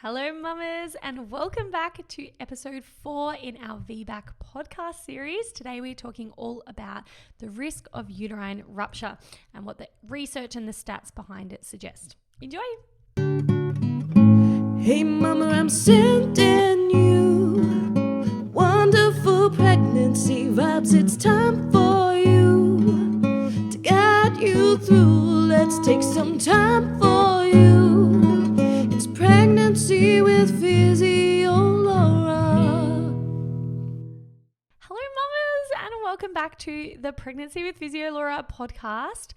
Hello mamas, and welcome back to episode 4 in our VBAC podcast series. Today we're talking all about the risk of uterine rupture and what the research and the stats behind it suggest. Enjoy! Hey mama, I'm sending you wonderful pregnancy vibes. It's time for you to guide you through. Let's take some time for you. It's pregnancy with Physio Laura. Hello mamas, and welcome back to the Pregnancy with Physio Laura podcast.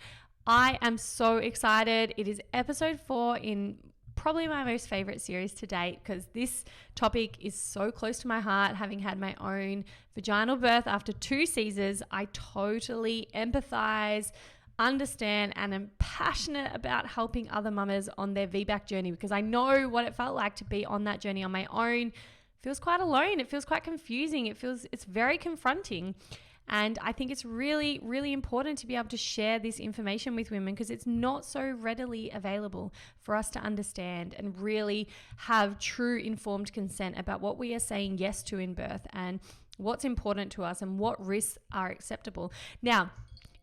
I am so excited. It is episode 4 in probably my most favorite series to date because this topic is so close to my heart. Having had my own vaginal birth after 2 Caesars, I totally empathize, understand, and am passionate about helping other mamas on their VBAC journey because I know what it felt like to be on that journey on my own. It feels quite alone. It feels quite confusing. It's very confronting. And I think it's really, really important to be able to share this information with women because it's not so readily available for us to understand and really have true informed consent about what we are saying yes to in birth and what's important to us and what risks are acceptable. Now,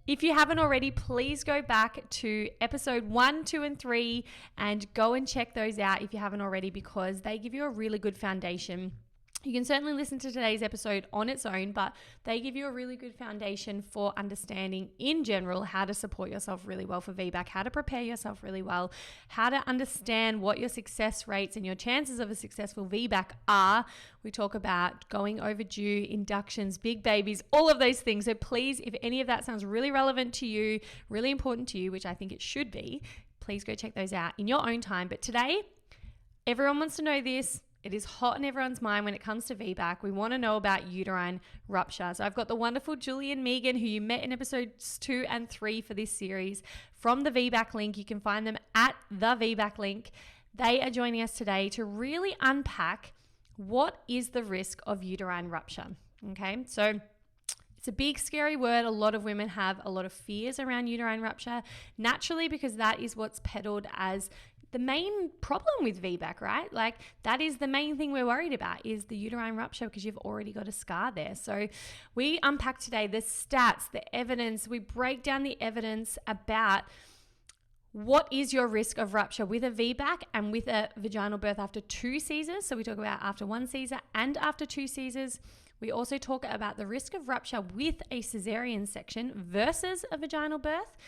if you haven't already, please go back to episode 1, 2, and 3 and go and check those out if you haven't already because they give you a really good foundation. You can certainly listen to today's episode on its own, but they give you a really good foundation for understanding in general how to support yourself really well for VBAC, how to prepare yourself really well, how to understand what your success rates and your chances of a successful VBAC are. We talk about going overdue, inductions, big babies, all of those things. So please, if any of that sounds really relevant to you, really important to you, which I think it should be, please go check those out in your own time. But today, everyone wants to know this. It is hot in everyone's mind when it comes to VBAC. We want to know about uterine rupture. So I've got the wonderful Julie and Meagan, who you met in episodes 2 and 3 for this series, from the VBAC link. You can find them at the VBAC link. They are joining us today to really unpack what is the risk of uterine rupture. Okay, so it's a big, scary word. A lot of women have a lot of fears around uterine rupture, naturally, because that is what's peddled as the main problem with VBAC, right? Like that is the main thing we're worried about is the uterine rupture because you've already got a scar there. So we unpack today the stats, the evidence. We break down the evidence about what is your risk of rupture with a VBAC and with a vaginal birth after 2 Caesars. So we talk about after 1 Caesar and after 2 Caesars. We also talk about the risk of rupture with a cesarean section versus a vaginal birth.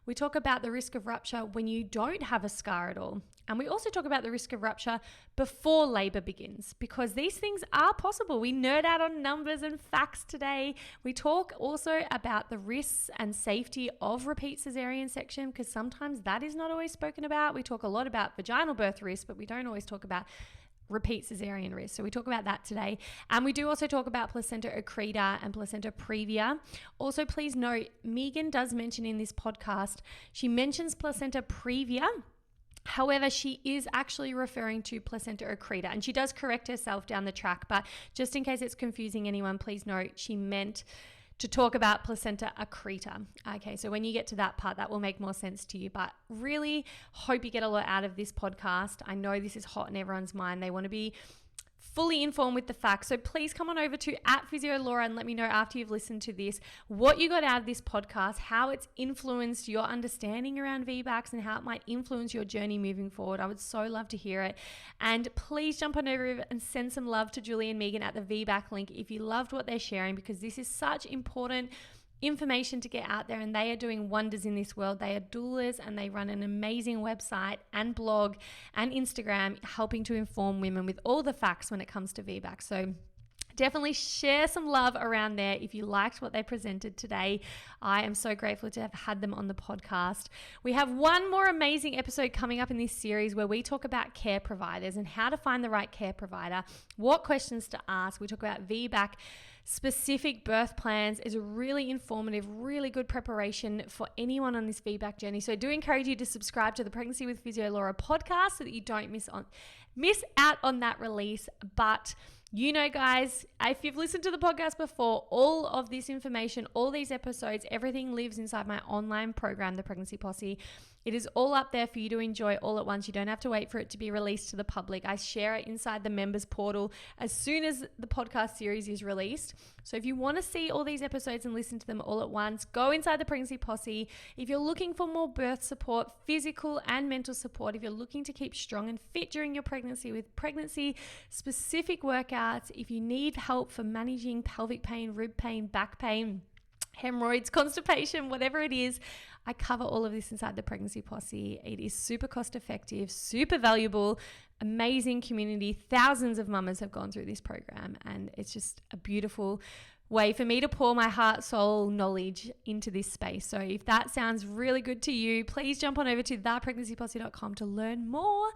We talk about the risk of rupture when you don't have a scar at all. And we also talk about the risk of rupture before labor begins because these things are possible. We nerd out on numbers and facts today. We talk also about the risks and safety of repeat cesarean section because sometimes that is not always spoken about. We talk a lot about vaginal birth risk, but we don't always talk about repeat cesarean risk. So we talk about that today. And we do also talk about placenta accreta and placenta previa. Also, please note, Meagan does mention in this podcast, she mentions placenta previa. However, she is actually referring to placenta accreta and she does correct herself down the track. But just in case it's confusing anyone, please note she meant to talk about placenta accreta. Okay, so when you get to that part, that will make more sense to you. But really hope you get a lot out of this podcast. I know this is hot in everyone's mind. They want to be fully informed with the facts. So please come on over to @PhysioLaura and let me know after you've listened to this what you got out of this podcast, how it's influenced your understanding around VBACs and how it might influence your journey moving forward. I would so love to hear it. And please jump on over and send some love to Julie and Meagan at the VBAC link if you loved what they're sharing because this is such important information to get out there and they are doing wonders in this world. They are doulas and they run an amazing website and blog and Instagram helping to inform women with all the facts when it comes to VBAC. So definitely share some love around there if you liked what they presented today. I am so grateful to have had them on the podcast. We have one more amazing episode coming up in this series where we talk about care providers and how to find the right care provider, what questions to ask. We talk about VBAC specific birth plans. Is a really informative, really good preparation for anyone on this VBAC journey. So I do encourage you to subscribe to the Pregnancy with Physio Laura podcast so that you don't miss out on that release. But you know, guys, if you've listened to the podcast before, all of this information, all these episodes, everything lives inside my online program, The Pregnancy Posse. It is all up there for you to enjoy all at once. You don't have to wait for it to be released to the public. I share it inside the members portal as soon as the podcast series is released. So if you want to see all these episodes and listen to them all at once, go inside the Pregnancy Posse. If you're looking for more birth support, physical and mental support, if you're looking to keep strong and fit during your pregnancy with pregnancy specific workouts, if you need help for managing pelvic pain, rib pain, back pain, hemorrhoids, constipation, whatever it is, I cover all of this inside the Pregnancy Posse. It is super cost effective, super valuable, amazing community. Thousands of mamas have gone through this program, and it's just a beautiful way for me to pour my heart, soul, knowledge into this space. So if that sounds really good to you, please jump on over to thepregnancyposse.com to learn more.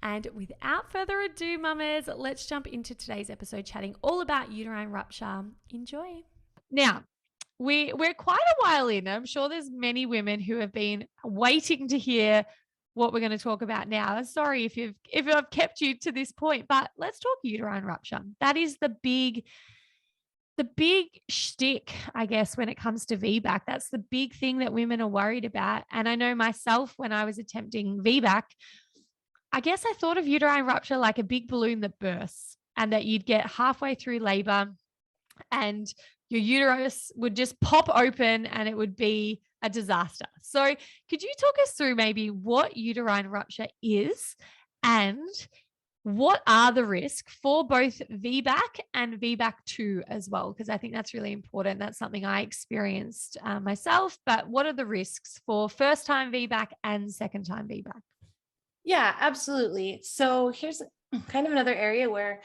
And without further ado, mamas, let's jump into today's episode chatting all about uterine rupture. Enjoy. Now, we're quite a while in. I'm sure there's many women who have been waiting to hear what we're going to talk about now. Sorry if I've kept you to this point, but let's talk uterine rupture. That is the big shtick, I guess, when it comes to VBAC. That's the big thing that women are worried about. And I know myself, when I was attempting VBAC, I guess I thought of uterine rupture like a big balloon that bursts, and that you'd get halfway through labor and your uterus would just pop open and it would be a disaster. So could you talk us through maybe what uterine rupture is and what are the risks for both VBAC and VBAC2 as well? Because I think that's really important. That's something I experienced myself, but what are the risks for first time VBAC and second time VBAC? Yeah, absolutely. So here's kind of another area where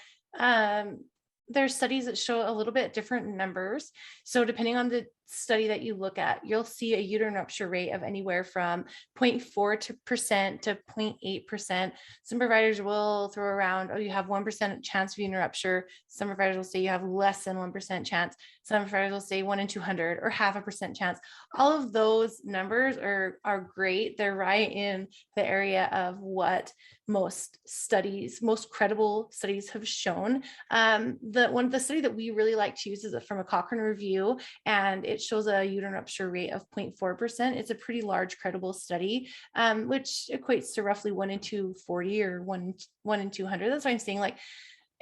there's studies that show a little bit different numbers. So depending on the study that you look at, you'll see a uterine rupture rate of anywhere from 0.4% to 0.8%. Some providers will throw around, oh, you have 1% chance of uterine rupture. Some providers will say you have less than 1% chance. Some providers will say 1 in 200 or 0.5% chance. All of those numbers are great. They're right in the area of what most credible studies have shown. The study that we really like to use is from a Cochrane review, and it shows a uterine rupture rate of 0.4%. It's a pretty large, credible study, which equates to roughly 1 in 240 or 1 in 200. That's why I'm saying like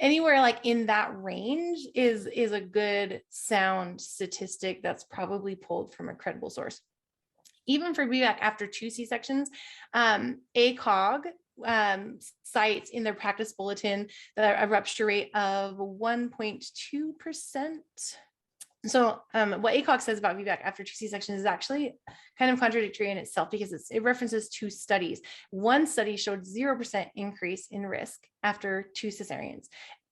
anywhere like in that range is a good sound statistic that's probably pulled from a credible source. Even for VBAC after 2 C-sections, ACOG cites in their practice bulletin a rupture rate of 1.2%. So what ACOG says about VBAC after 2 C-sections is actually kind of contradictory in itself, because it references 2 studies. One study showed 0% increase in risk after 2 cesareans.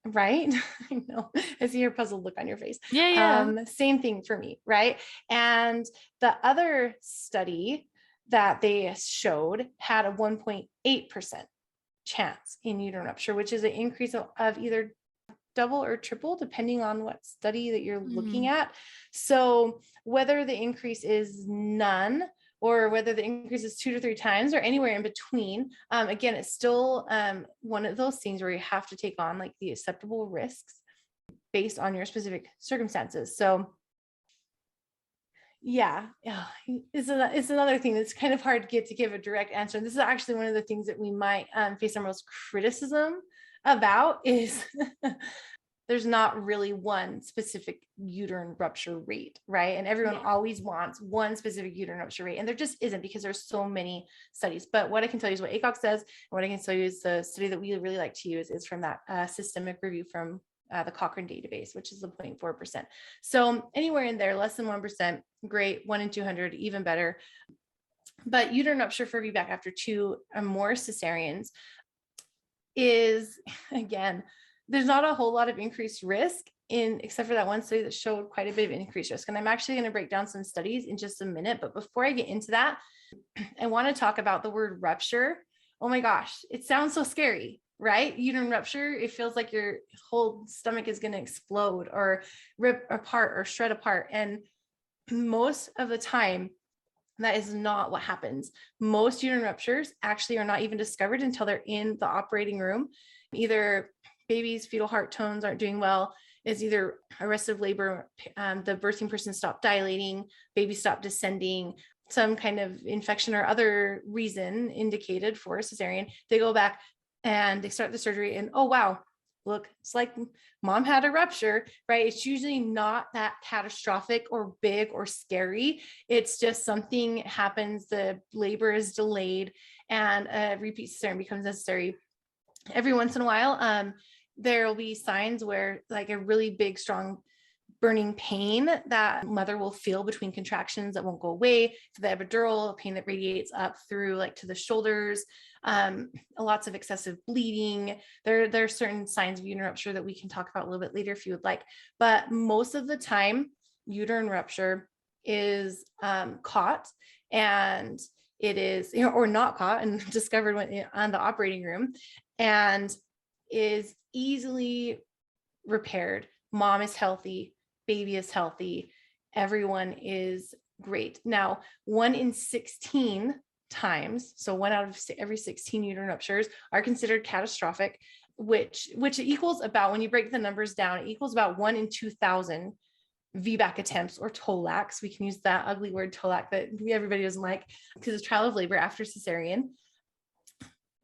Right? I know. I see your puzzled look on your face. Yeah. Same thing for me, right? And the other study that they showed had a 1.8% chance in uterine rupture, which is an increase of either double or triple, depending on what study that you're looking at. So whether the increase is none or whether the increase is 2 to 3 times or anywhere in between, again, it's still one of those things where you have to take on like the acceptable risks based on your specific circumstances. So yeah, it's another thing that's kind of hard to give a direct answer. And this is actually one of the things that we might face our most criticism about is there's not really one specific uterine rupture rate, right? And everyone always wants one specific uterine rupture rate, and there just isn't, because there's so many studies. But what I can tell you is what ACOG says, and what I can tell you is the study that we really like to use is from that systemic review from the Cochrane database, which is the 0.4%. So anywhere in there, less than 1%, great. 1 in 200, even better. But uterine rupture for VBAC after 2 or more cesareans is, again, there's not a whole lot of increased risk except for that one study that showed quite a bit of increased risk. And I'm actually going to break down some studies in just a minute. But before I get into that, I want to talk about the word rupture. Oh my gosh, it sounds so scary, right? Uterine rupture, it feels like your whole stomach is going to explode or rip apart or shred apart. And most of the time, that is not what happens. Most uterine ruptures actually are not even discovered until they're in the operating room. Either baby's fetal heart tones aren't doing well, is either arrested labor, the birthing person stopped dilating, baby stopped descending, some kind of infection or other reason indicated for a cesarean, they go back and they start the surgery and, oh, wow, look, it's like mom had a rupture, right? It's usually not that catastrophic or big or scary. It's just something happens, the labor is delayed, and a repeat cesarean becomes necessary. Every once in a while, there will be signs where like a really big, strong burning pain that mother will feel between contractions that won't go away, the epidural pain that radiates up through like to the shoulders, lots of excessive bleeding. There are certain signs of uterine rupture that we can talk about a little bit later if you would like, but most of the time uterine rupture is caught, and it is, or not caught and discovered when on the operating room, and is easily repaired. Mom is healthy, baby is healthy, everyone is great. Now, 1 in 16 times, so 1 out of every 16 uterine ruptures are considered catastrophic, which equals about, when you break the numbers down, it equals about 1 in 2,000 VBAC attempts, or TOLACs. We can use that ugly word TOLAC that everybody doesn't like because it's trial of labor after cesarean.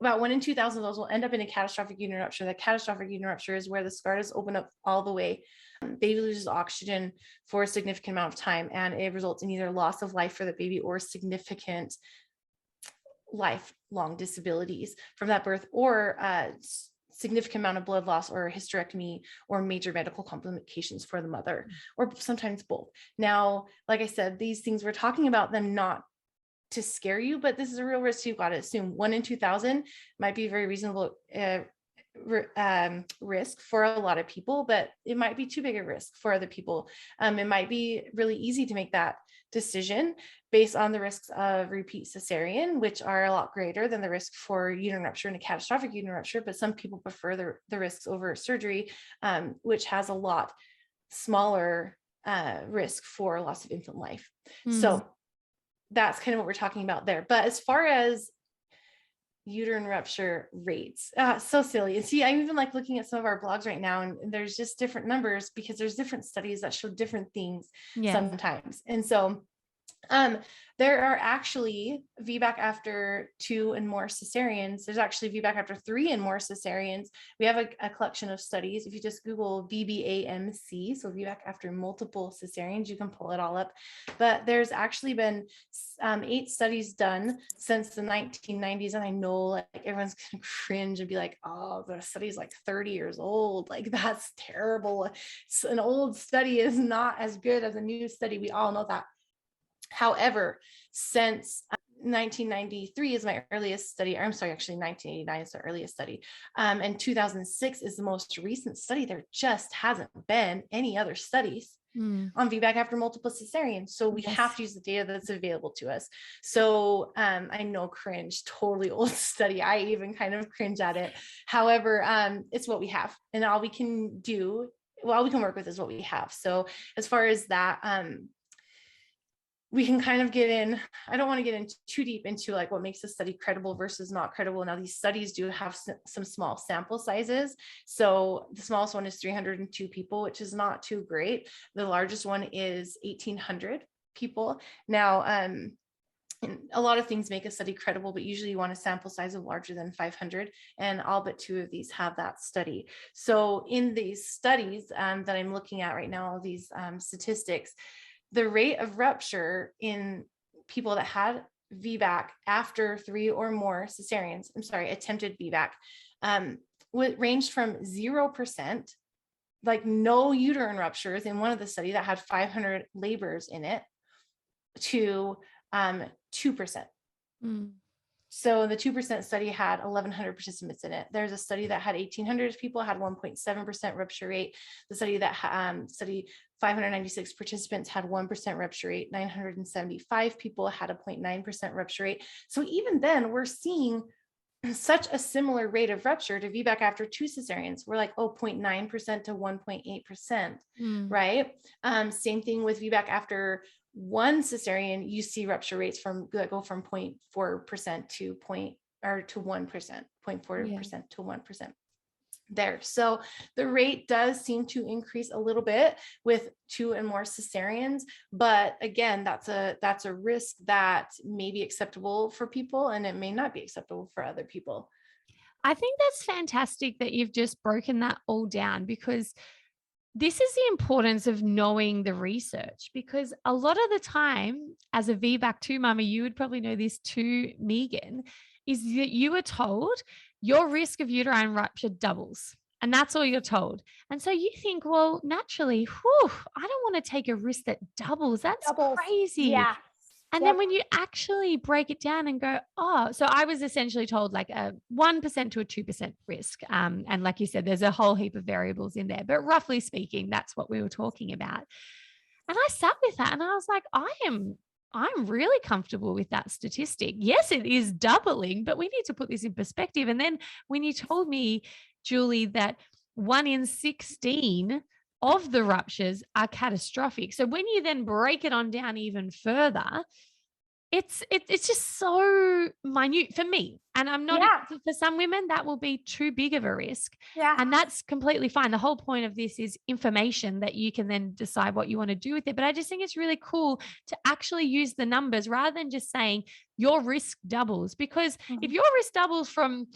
About 1 in 2,000 of those will end up in a catastrophic uterine rupture. The catastrophic uterine rupture is where the scar is open up all the way. Baby loses oxygen for a significant amount of time, and it results in either loss of life for the baby or significant lifelong disabilities from that birth, or significant amount of blood loss or hysterectomy or major medical complications for the mother, or sometimes both. Now, like I said, these things we're talking about them not to scare you, but this is a real risk you've got to assume. 1 in 2,000 might be a very reasonable risk for a lot of people, but it might be too big a risk for other people. It might be really easy to make that decision based on the risks of repeat cesarean, which are a lot greater than the risk for uterine rupture and a catastrophic uterine rupture. But some people prefer the risks over surgery, which has a lot smaller risk for loss of infant life. So that's kind of what we're talking about there. But as far as uterine rupture rates, so silly. And see, I'm even like looking at some of our blogs right now, and there's just different numbers because there's different studies that show different things sometimes. And so there are actually VBAC after 2 and more cesareans. There's actually VBAC after 3 and more cesareans. We have a collection of studies. If you just Google VBAMC, so VBAC after multiple cesareans, you can pull it all up. But there's actually been 8 studies done since the 1990s. And I know like everyone's gonna cringe and be like, oh, the study's like 30 years old. Like, that's terrible. An old study is not as good as a new study. We all know that. However, since 1993 is my earliest study, or I'm sorry, actually 1989 is the earliest study, and 2006 is the most recent study. There just hasn't been any other studies on VBAC after multiple cesarean. So we have to use the data that's available to us. So I know, cringe, totally old study. I even kind of cringe at it. However, it's what we have, and all we can do, all we can work with is what we have. So as far as that, we can kind of get in, I don't want to get in too deep into like what makes a study credible versus not credible. Now, these studies do have some small sample sizes. So the smallest one is 302 people, which is not too great. The largest one is 1,800 people. Now, a lot of things make a study credible, but usually you want a sample size of larger than 500, and all but 2 of these have that study. So in these studies that I'm looking at right now, all these statistics, the rate of rupture in people that had VBAC after 3 or more cesareans, attempted VBAC, ranged from 0%, like no uterine ruptures in one of the studies that had 500 labors in it, to 2%. So the 2% study had 1,100 participants in it. There's a study that had 1,800 people, had 1.7% rupture rate. The study that studied 596 participants had 1% rupture rate. 975 people had a 0.9% rupture rate. So even then, we're seeing such a similar rate of rupture to VBAC after 2 cesareans. We're like, 0.9% to 1.8%, right? Same thing with VBAC after 1 cesarean. You see rupture rates that go from 0.4% to 1%, 0.4% to 1%. there. So the rate does seem to increase a little bit with 2 and more cesareans, but again, that's a risk that may be acceptable for people and it may not be acceptable for other people. I think that's fantastic that you've just broken that all down, because this is the importance of knowing the research, because a lot of the time as a VBAC2 mama, you would probably know this too, Meagan, is that you were told your risk of uterine rupture doubles. And that's all you're told. And so you think, well, naturally, I don't want to take a risk that doubles. That's crazy. Yeah. And then when you actually break it down and go, oh, so I was essentially told like a 1% to a 2% risk. And like you said, there's a whole heap of variables in there, but roughly speaking, that's what we were talking about. And I sat with that and I was like, I'm really comfortable with that statistic. Yes, it is doubling, but we need to put this in perspective. And then when you told me, Julie, that 1 in 16 of the ruptures are catastrophic. So when you then break it on down even further, it's just so minute for me. And I'm not, for some women, that will be too big of a risk. Yeah. And that's completely fine. The whole point of this is information that you can then decide what you want to do with it. But I just think it's really cool to actually use the numbers rather than just saying your risk doubles, because if your risk doubles from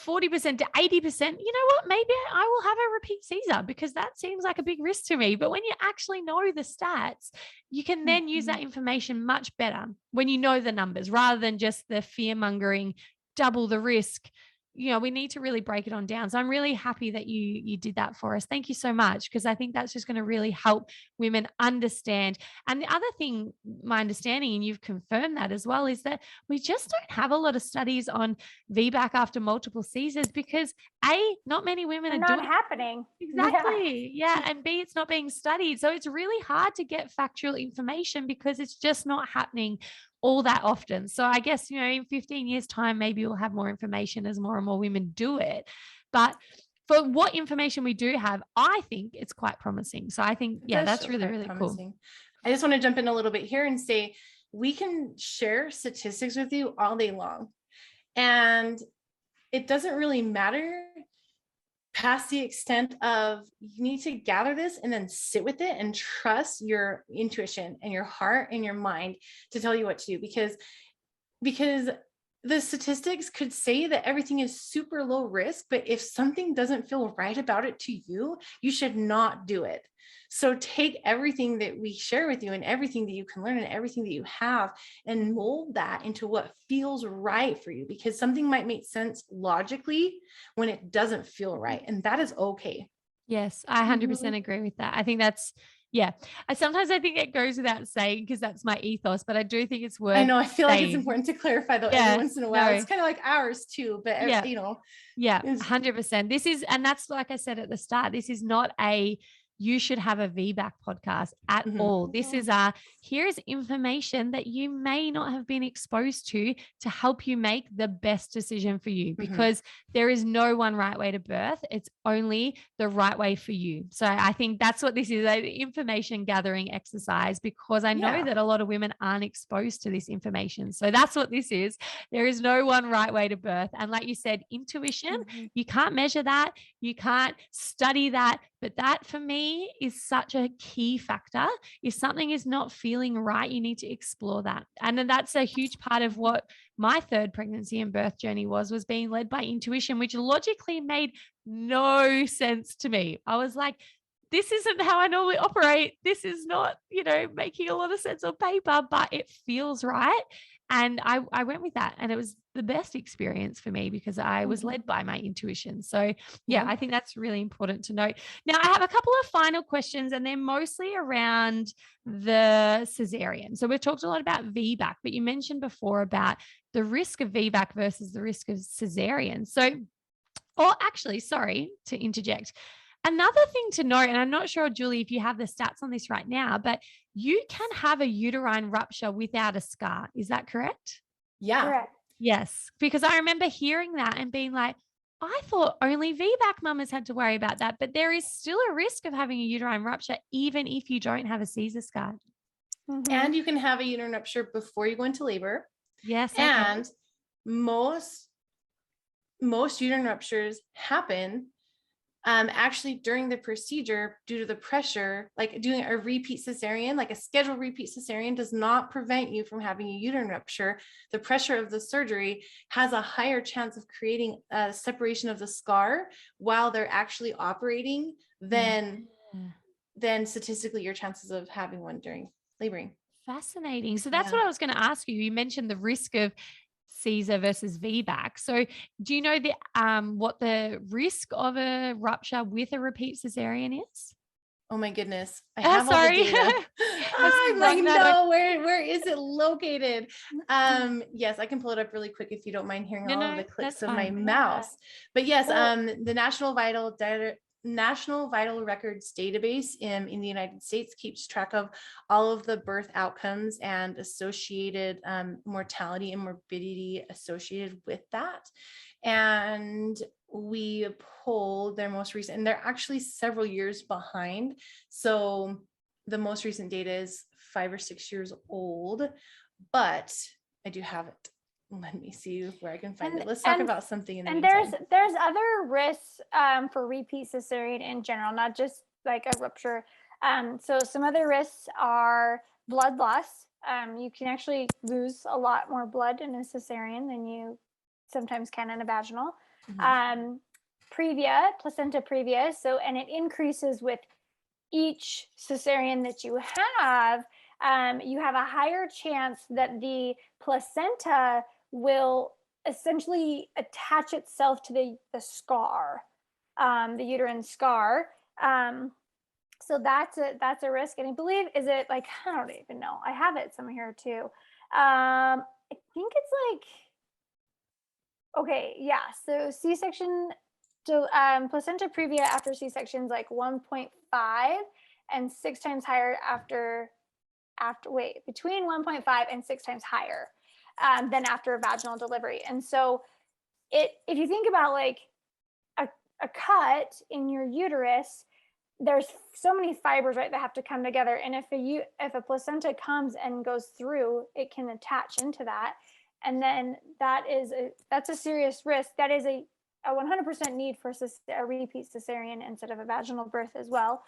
40% to 80%, you know what? Maybe I will have a repeat Caesar, because that seems like a big risk to me. But when you actually know the stats, you can then use that information much better when you know the numbers, rather than just the fear mongering, double the risk. You know, we need to really break it on down. So I'm really happy that you did that for us. Thank you so much, because I think that's just going to really help women understand. And the other thing, my understanding, and you've confirmed that as well, is that we just don't have a lot of studies on VBAC after multiple Caesars, because A, not many women They're are not doing happening. Exactly. Yeah. And B, it's not being studied. So it's really hard to get factual information because it's just not happening all that often. So I guess, you know, in 15 years' time, maybe we'll have more information as more and more women do it. But for what information we do have, I think it's quite promising. So I think, yeah, that's really, really cool. I just want to jump in a little bit here and say, we can share statistics with you all day long. And it doesn't really matter past the extent of, you need to gather this and then sit with it and trust your intuition and your heart and your mind to tell you what to do, because the statistics could say that everything is super low risk, but if something doesn't feel right about it to you, you should not do it. So take everything that we share with you and everything that you can learn and everything that you have and mold that into what feels right for you, because something might make sense logically when it doesn't feel right. And that is okay. Yes, I 100% agree with that. I think that's, yeah. Sometimes I think it goes without saying, because that's my ethos, but I do think it's worth. I know. I feel saying. like it's important to clarify though, every once in a while. It's kind of like ours too, but you know. Yeah, 100%. This is, and that's like I said at the start, this is not a, you should have a VBAC podcast at all. This is here's information that you may not have been exposed to help you make the best decision for you, because there is no one right way to birth. It's only the right way for you. So I think that's what this is, an information gathering exercise, because I know that a lot of women aren't exposed to this information. So that's what this is. There is no one right way to birth. And like you said, intuition, you can't measure that. You can't study that. But that for me is such a key factor. If something is not feeling right, you need to explore that. And then that's a huge part of what my third pregnancy and birth journey was being led by intuition, which logically made no sense to me. I was like, this isn't how I normally operate. This is not, you know, making a lot of sense on paper, but it feels right. And I went with that, and it was the best experience for me because I was led by my intuition. So yeah, I think that's really important to note. Now I have a couple of final questions, and they're mostly around the cesarean. So we've talked a lot about VBAC, but you mentioned before about the risk of VBAC versus the risk of cesarean. So, or actually, sorry to interject. Another thing to note, and I'm not sure, Julie, if you have the stats on this right now, but you can have a uterine rupture without a scar. Is that correct? Yeah. Correct. Yes. Because I remember hearing that and being like, I thought only VBAC mamas had to worry about that, but there is still a risk of having a uterine rupture, even if you don't have a Caesar scar. And you can have a uterine rupture before you go into labor. Yes. Okay. And most uterine ruptures happen Actually during the procedure, due to the pressure, like doing a repeat cesarean, like a scheduled repeat cesarean, does not prevent you from having a uterine rupture. The pressure of the surgery has a higher chance of creating a separation of the scar while they're actually operating than statistically your chances of having one during laboring. Fascinating. So that's what I was going to ask you. You mentioned the risk of Caesar versus VBAC. So do you know the what the risk of a rupture with a repeat cesarean is? Oh my goodness. I have all the Sorry. data. I'm like, wrong that no, where is it located? Yes, I can pull it up really quick if you don't mind hearing all of the clicks of my mouse. But yes, the National Vital Records database in the United States keeps track of all of the birth outcomes and associated mortality and morbidity associated with that. And we pulled their most recent, and they're actually several years behind. So the most recent data is 5 or 6 years old, but I do have it. Let me see where I can find it. Let's talk about something in the meantime. There's other risks for repeat cesarean in general, not just like a rupture. So some other risks are blood loss. You can actually lose a lot more blood in a cesarean than you sometimes can in a vaginal. Previa, placenta previa. So, and it increases with each cesarean that you have. You have a higher chance that the placenta will essentially attach itself to the scar, the uterine scar. So that's a risk. And I believe, is it like, I don't even know. I have it somewhere here too. I think it's like, okay, yeah. So C-section, placenta previa after C-section is like 1.5 and 6 times higher between 1.5 and 6 times higher than after a vaginal delivery. And so if you think about like a cut in your uterus, there's so many fibers, right, that have to come together. And if a placenta comes and goes through, it can attach into that. And then that's a serious risk. That is a 100% need for a repeat cesarean instead of a vaginal birth as well,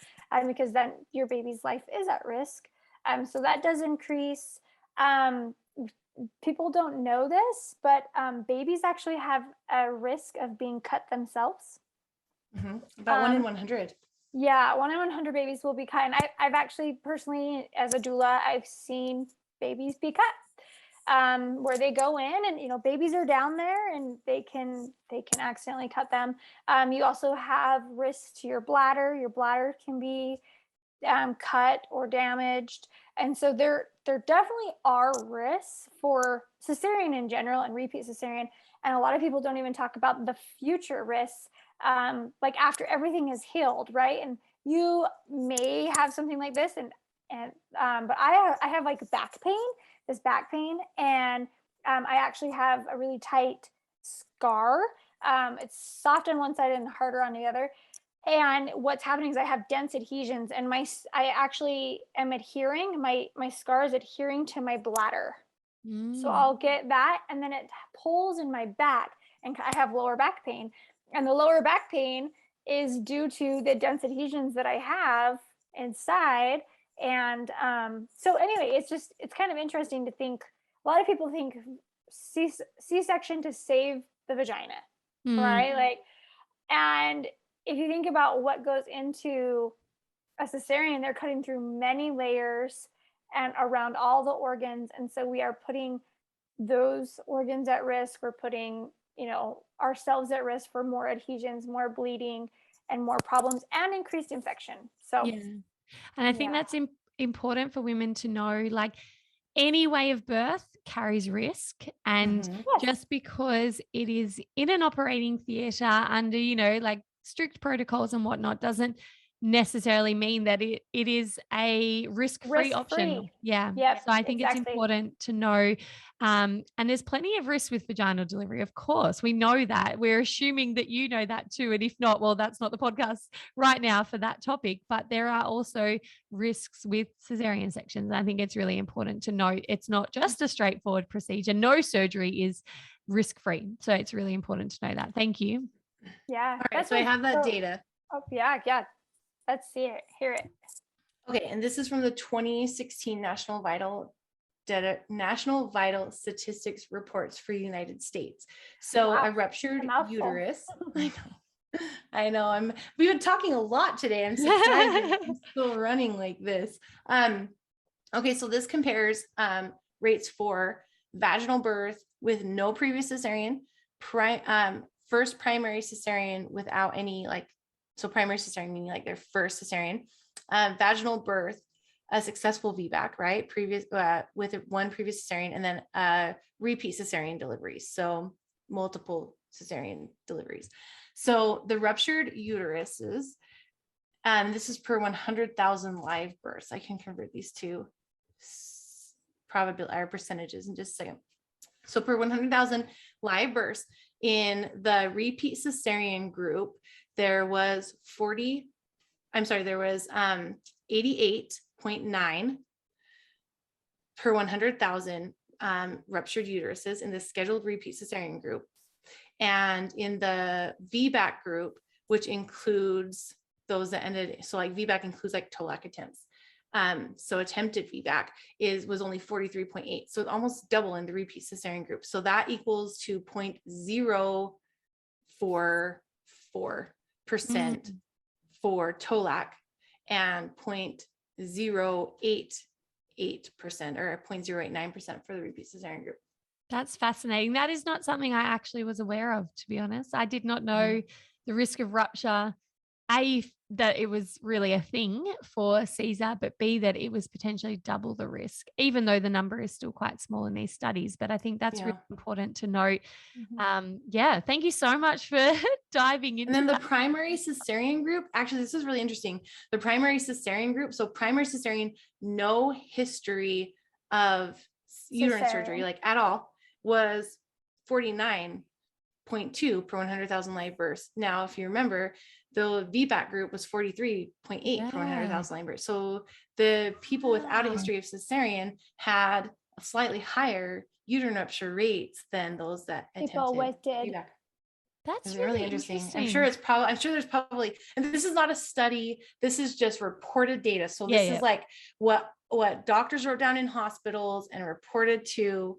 because then your baby's life is at risk. So that does increase. People don't know this, but babies actually have a risk of being cut themselves. About 1 in 100. Yeah, 1 in 100 babies will be cut. And I've actually personally, as a doula, I've seen babies be cut, where they go in and, babies are down there and they can accidentally cut them. You also have risks to your bladder. Your bladder can be cut or damaged. And so there definitely are risks for cesarean in general and repeat cesarean. And a lot of people don't even talk about the future risks, like after everything is healed, right? And you may have something like this, but I have like back pain, and I actually have a really tight scar. It's soft on one side and harder on the other. And what's happening is I have dense adhesions, and I actually am adhering. My scar is adhering to my bladder. So I'll get that, and then it pulls in my back, and I have lower back pain. And the lower back pain is due to the dense adhesions that I have inside. And so anyway, it's kind of interesting to think. A lot of people think C-section to save the vagina, right? Like, and if you think about what goes into a cesarean, they're cutting through many layers and around all the organs. And so we are putting those organs at risk. We're putting, ourselves at risk for more adhesions, more bleeding, and more problems, and increased infection. So, yeah. And I think that's important for women to know, like, any way of birth carries risk. And just because it is in an operating theatre under, like strict protocols and whatnot, doesn't necessarily mean that it is a risk-free option. Yeah. Yep, so I think it's important to know. And there's plenty of risks with vaginal delivery. Of course, we know that. We're assuming that you know that too. And if not, well, that's not the podcast right now for that topic. But there are also risks with cesarean sections. I think it's really important to know it's not just a straightforward procedure. No surgery is risk-free. So it's really important to know that. Thank you. Yeah. All right. So I have that data. Oh, yeah. Let's see it. Hear it. Okay, and this is from the 2016 National Vital Statistics Reports for United States. So Wow, a ruptured mouthful. uterus. I know. We've been talking a lot today. I'm surprised that I'm still running like this. Okay, so this compares rates for vaginal birth with no previous cesarean, first primary cesarean without any so primary cesarean meaning like their first cesarean, vaginal birth, a successful VBAC, right? With one previous cesarean, and then repeat cesarean deliveries. So multiple cesarean deliveries. So the ruptured uteruses, this is per 100,000 live births. I can convert these to probability or percentages in just a second. So per 100,000 live births in the repeat cesarean group, there was 88.9 per 100,000 ruptured uteruses in the scheduled repeat cesarean group. And in the VBAC group, which includes those that ended, so like VBAC includes like TOLAC attempts. So attempted VBAC was only 43.8. So almost double in the repeat cesarean group. So that equals to 0.044% for TOLAC and 0.088% or 0.089% for the repeat cesarean group. That's fascinating. That is not something I actually was aware of, to be honest. I did not know the risk of rupture, A, that it was really a thing for Caesar, but B, that it was potentially double the risk, even though the number is still quite small in these studies. But I think that's really important to note. Thank you so much for diving into And then that. the primary cesarean group, actually, this is really interesting. The primary cesarean group, so primary cesarean, no history of uterine surgery, like at all, was 49.2 per 100,000 live births. Now, if you remember, the VBAC group was 43.8 per 100,000 live births. So the people without a history of cesarean had a slightly higher uterine rupture rates than those that attempted VBAC. That's really interesting. I'm sure there's probably, and this is not a study, this is just reported data. So this is like what doctors wrote down in hospitals and reported to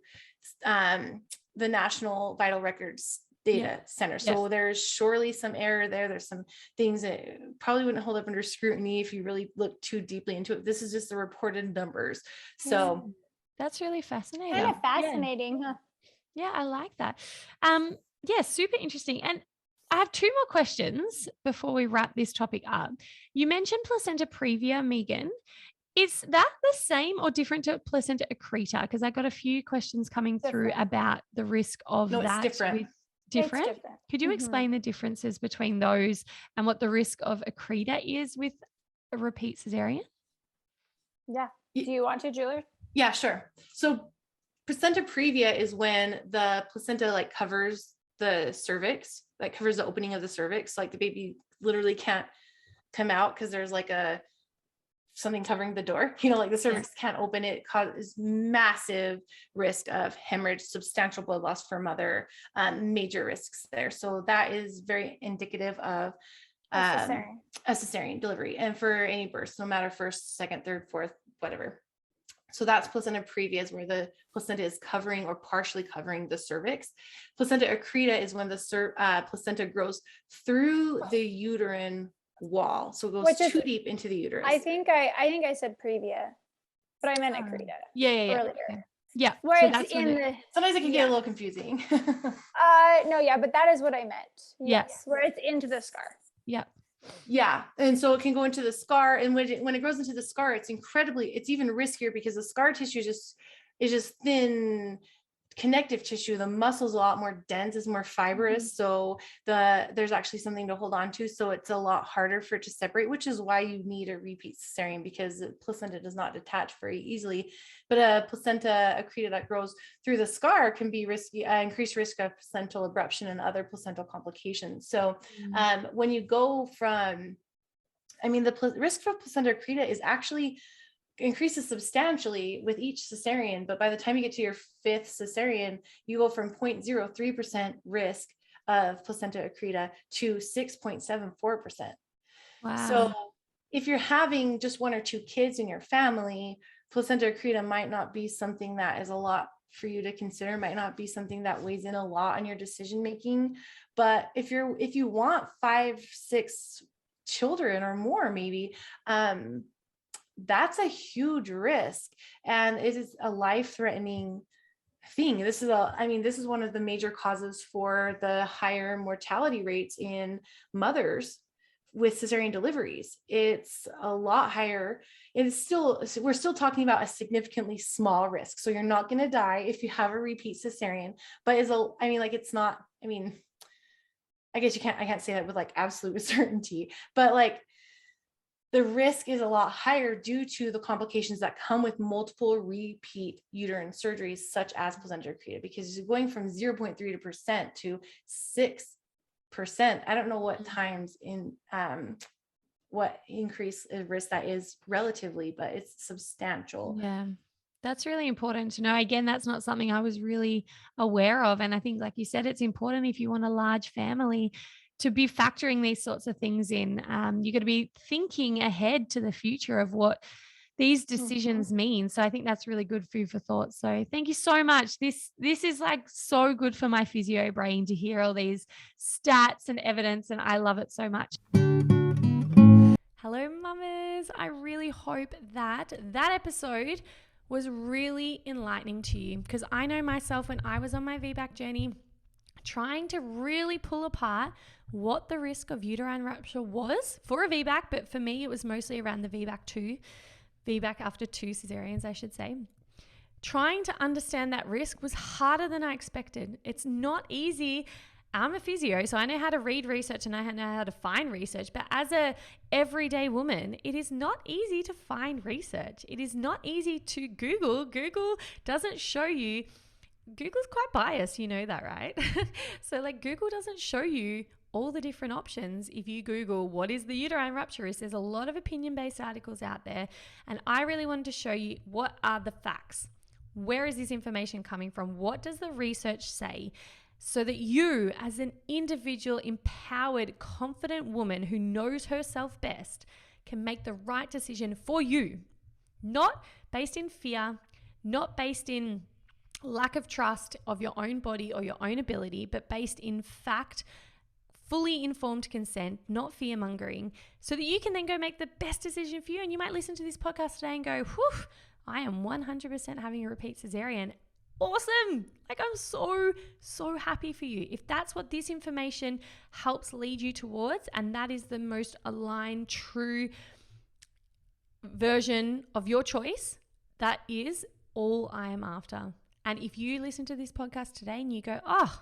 the National Vital Records Data Center. So there's surely some error there. There's some things that probably wouldn't hold up under scrutiny if you really look too deeply into it. This is just the reported numbers. So that's really fascinating. Kind of fascinating, huh? Yeah, I like that. Super interesting. And I have two more questions before we wrap this topic up. You mentioned placenta previa, Meagan. Is that the same or different to placenta accreta? Because I got a few questions coming through about the risk of that. It's different. Different? It's different. Could you explain the differences between those and what the risk of accreta is with a repeat cesarean? Yeah. Do you want to, Julie? Yeah, sure. So placenta previa is when the placenta covers the cervix, covers the opening of the cervix. Like the baby literally can't come out because there's something covering the door, the cervix can't open. It causes massive risk of hemorrhage, substantial blood loss for mother, major risks there. So that is very indicative of a cesarean delivery and for any birth, no matter first, second, third, fourth, whatever. So that's placenta previa, is where the placenta is covering or partially covering the cervix. Placenta accreta is when the placenta grows through the uterine wall, so it goes too deep into the uterus. I think I said previa, but I meant accreta. Earlier. Yeah. Where it's in sometimes it can get a little confusing. But that is what I meant. Yes. Where it's into the scar. Yeah. Yeah. And so it can go into the scar. And when it goes into the scar, it's even riskier because the scar tissue is just thin connective tissue. The muscle is a lot more dense, is more fibrous. So there's actually something to hold on to. So it's a lot harder for it to separate, which is why you need a repeat cesarean, because the placenta does not detach very easily. But a placenta accreta that grows through the scar can be risky, increased risk of placental abruption and other placental complications. So when you go from, the risk for placenta accreta is actually increases substantially with each cesarean, but by the time you get to your fifth cesarean, you go from 0.03% risk of placenta accreta to 6.74%. Wow. So if you're having just 1 or 2 kids in your family, placenta accreta might not be something that is a lot for you to consider, might not be something that weighs in a lot on your decision making. But if you want 5, 6 children or more, maybe, that's a huge risk, and it is a life-threatening thing. This is one of the major causes for the higher mortality rates in mothers with cesarean deliveries. It's a lot higher. We're still talking about a significantly small risk. So you're not going to die if you have a repeat cesarean, but it's not, I guess I can't say that with like absolute certainty, but like the risk is a lot higher due to the complications that come with multiple repeat uterine surgeries, such as placenta accreta, because you're going from 0.3% to 6%. I don't know what times in what increase in risk that is relatively, but it's substantial. Yeah. That's really important to know. Again, that's not something I was really aware of. And I think, like you said, it's important if you want a large family to be factoring these sorts of things in. You got to be thinking ahead to the future of what these decisions mean. So I think that's really good food for thought. So thank you so much. This is like so good for my physio brain to hear all these stats and evidence, and I love it so much. Hello, mamas. I really hope that episode was really enlightening to you, because I know myself, when I was on my VBAC journey, trying to really pull apart what the risk of uterine rupture was for a VBAC, but for me, it was mostly around the VBAC after 2 cesareans, I should say. Trying to understand that risk was harder than I expected. It's not easy. I'm a physio, so I know how to read research and I know how to find research. But as a everyday woman, it is not easy to find research. It is not easy to Google. Google doesn't show you. Google's quite biased, you know that, right? So like Google doesn't show you all the different options. If you Google what is the uterine rupture risk, there's a lot of opinion-based articles out there. And I really wanted to show you what are the facts. Where is this information coming from? What does the research say? So that you, as an individual, empowered, confident woman who knows herself best, can make the right decision for you. Not based in fear, not based in lack of trust of your own body or your own ability, but based in fact, fully informed consent, not fear mongering, so that you can then go make the best decision for you. And you might listen to this podcast today and go, whew, I am 100% having a repeat cesarean. Awesome. Like, I'm so happy for you. If that's what this information helps lead you towards, and that is the most aligned, true version of your choice, that is all I am after. And if you listen to this podcast today and you go, oh,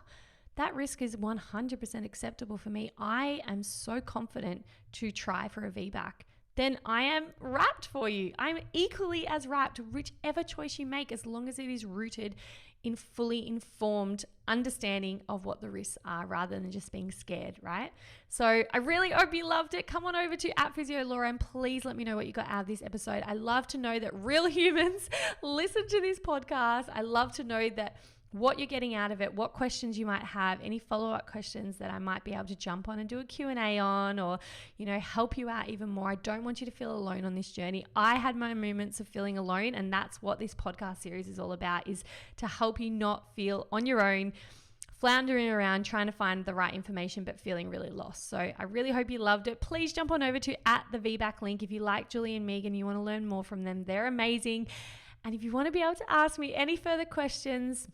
that risk is 100% acceptable for me, I am so confident to try for a VBAC, then I am wrapped for you. I'm equally as wrapped, whichever choice you make, as long as it is rooted in fully informed understanding of what the risks are, rather than just being scared, right? So I really hope you loved it. Come on over to @PhysioLaura and please let me know what you got out of this episode. I love to know that real humans listen to this podcast. I love to know that what you're getting out of it, what questions you might have, any follow-up questions that I might be able to jump on and do a Q&A on, or, help you out even more. I don't want you to feel alone on this journey. I had my moments of feeling alone, and that's what this podcast series is all about, is to help you not feel on your own, floundering around trying to find the right information but feeling really lost. So I really hope you loved it. Please jump on over to @the VBAC link if you like Julie and Meagan, you want to learn more from them. They're amazing. And if you want to be able to ask me any further questions,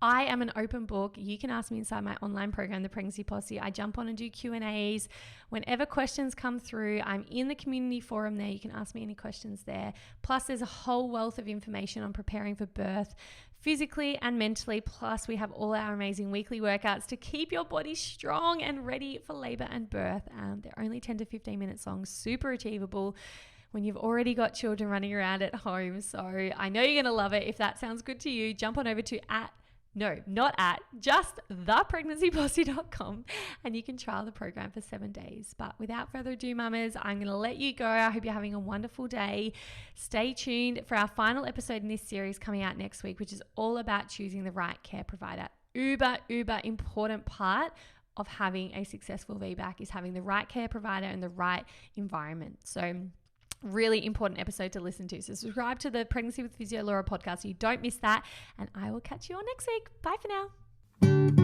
I am an open book. You can ask me inside my online program, The Pregnancy Posse. I jump on and do Q&As. Whenever questions come through, I'm in the community forum there. You can ask me any questions there. Plus, there's a whole wealth of information on preparing for birth, physically and mentally. Plus, we have all our amazing weekly workouts to keep your body strong and ready for labor and birth. They're only 10 to 15 minutes long, super achievable when you've already got children running around at home. So I know you're going to love it. If that sounds good to you, jump on over to just thepregnancyposse.com and you can trial the program for 7 days. But without further ado, mamas, I'm going to let you go. I hope you're having a wonderful day. Stay tuned for our final episode in this series coming out next week, which is all about choosing the right care provider. Uber important part of having a successful VBAC is having the right care provider and the right environment. So really important episode to listen to. So subscribe to the Pregnancy with Physio Laura podcast so you don't miss that. And I will catch you all next week. Bye for now.